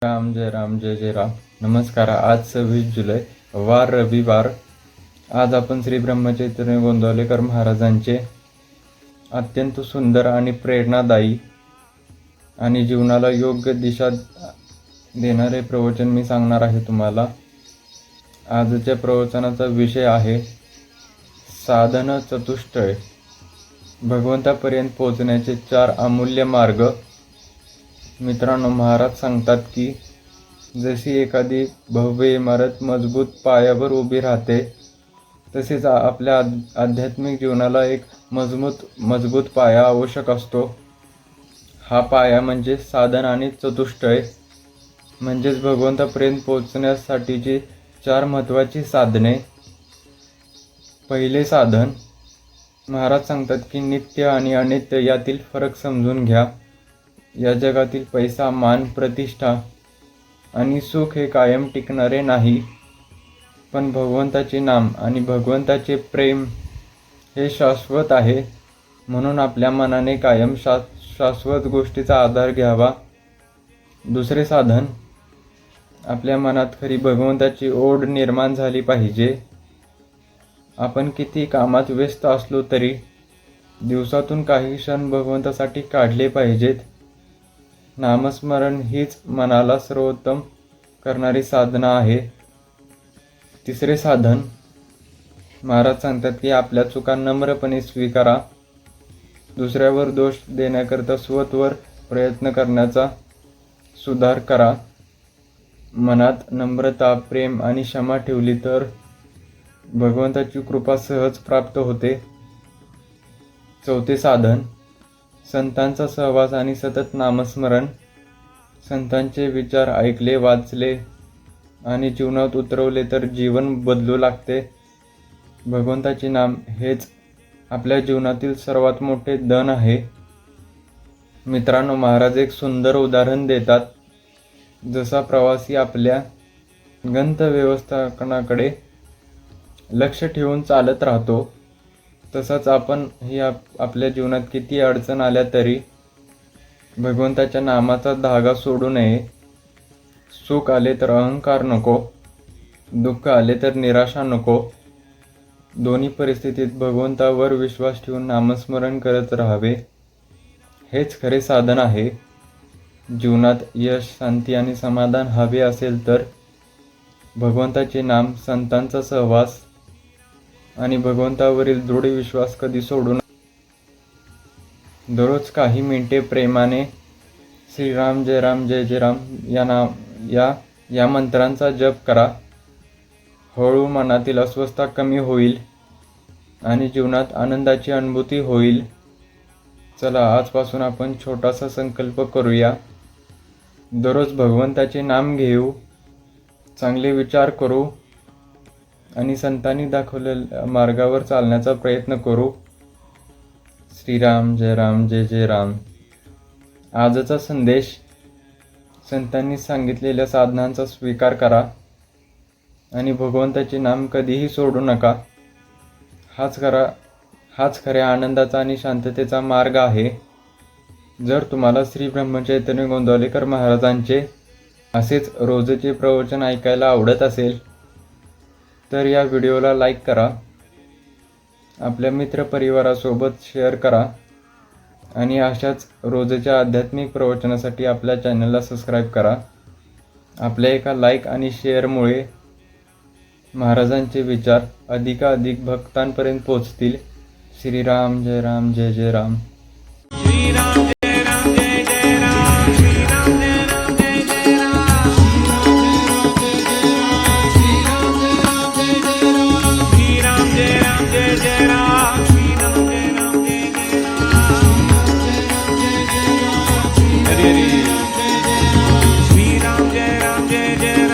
राम जय राम जय जय राम. नमस्कार. आज 26 जुलै, वार रविवार. आज आपण श्री ब्रह्मचैतन्य गोंदवलेकर महाराजांचे अत्यंत सुंदर आणि प्रेरणादायी आणि जीवनाला योग्य दिशा देणारे प्रवचन मी सांगणार आहे तुम्हाला. आजच्या प्रवचनाचा विषय आहे साधन चतुष्टय, भगवंतापर्यंत पोहोचण्याचे 4 अमूल्य मार्ग. मित्रांनो, महाराज सांगतात की जशी एखादी भव्य इमारत मजबूत पायावर उभी राहते, तसेच आपल्या आध्यात्मिक जीवनाला एक मजबूत पाया आवश्यक असतो. हा पाया म्हणजे साधन आणि चतुष्टय, म्हणजेच भगवंतापर्यंत पोहोचण्यासाठीची 4 महत्त्वाची साधने. पहिले साधन, महाराज सांगतात की नित्य आणि अनित्य यातील फरक समजून घ्या. या जगातील पैसा, मान, प्रतिष्ठा आणि सुख हे कायम टिकणारे नाही, पण भगवंताचे नाम आणि भगवंताचे प्रेम हे शाश्वत आहे. म्हणून आपल्या मनाने कायम शाश्वत गोष्टीचा आधार घ्यावा. दुसरे साधन, आपल्या मनात खरी भगवंताची ओढ निर्माण झाली पाहिजे. आपण किती कामात व्यस्त असलो तरी दिवसातून काही क्षण भगवंतासाठी काढले पाहिजेत. नामस्मरण हीच मनाला सर्वोत्तम करणारी साधना आहे. तिसरे साधन, महाराज सांगतात की आपल्या चुका नम्रपणे स्वीकारा. दुसऱ्यावर दोष देण्याकरता स्वतःवर प्रयत्न करण्याचा सुधार करा. मनात नम्रता, प्रेम आणि क्षमा ठेवली तर भगवंताची कृपा सहज प्राप्त होते. चौथे साधन, संतांचा सहवास आणि सतत नामस्मरण. संतांचे विचार ऐकले, वाचले आणि जीवनात उतरवले तर जीवन बदलू लागते. भगवंताचे नाम हेच आपल्या जीवनातील सर्वात मोठे धन आहे. मित्रांनो, महाराज एक सुंदर उदाहरण देतात. जसा प्रवासी आपल्या गंतव्यस्थानाकडे लक्ष ठेवून चालत राहतो, तसंच आपण ही आपल्या जीवनात किती अडचण आल्या तरी भगवंताच्या नामाचा धागा सोडू नये. सुख आले तर अहंकार नको, दुःख आले तर निराशा नको. दोन्ही परिस्थितीत भगवंतावर विश्वास ठेवून नामस्मरण करत राहावे. हेच खरे साधन आहे. जीवनात यश, शांती आणि समाधान हवे असेल तर भगवंताचे नाम, संतांचा सहवास आणि भगवंतावरील दृढ विश्वास कधी सोडू नये. दररोज काही मिनिटे प्रेमाने श्रीराम जय राम जय जय राम या मंत्रांचा जप करा. हळू मनातील अस्वस्थता कमी होईल आणि जीवनात आनंदाची अनुभूती होईल. चला, आजपासून आपण छोटासा संकल्प करूया. दररोज भगवंताचे नाम घेऊ, चांगले विचार करू आणि संतांनी दाखवलेल्या मार्गावर चालण्याचा प्रयत्न करू. श्रीराम जय राम जय जय राम. आजचा संदेश, संतांनी सांगितलेल्या साधनांचा स्वीकार करा आणि भगवंताचे नाम कधीही सोडू नका. हाच खऱ्या आनंदाचा आणि शांततेचा मार्ग आहे. जर तुम्हाला श्री ब्रह्मचैतन्य गोंदवलेकर महाराजांचे असेच रोजचे प्रवचन ऐकायला आवडत असेल तर या व्हिडिओला लाईक करा, आपल्या मित्रपरिवारासोबत शेअर करा आणि अशाच रोजच्या आध्यात्मिक प्रवचनासाठी आपल्या चॅनलला सबस्क्राईब करा. आपल्या एका लाईक आणि शेअरमुळे महाराजांचे विचार अधिकाधिक भक्तांपर्यंत पोहोचतील. श्रीराम जय राम जय जय राम.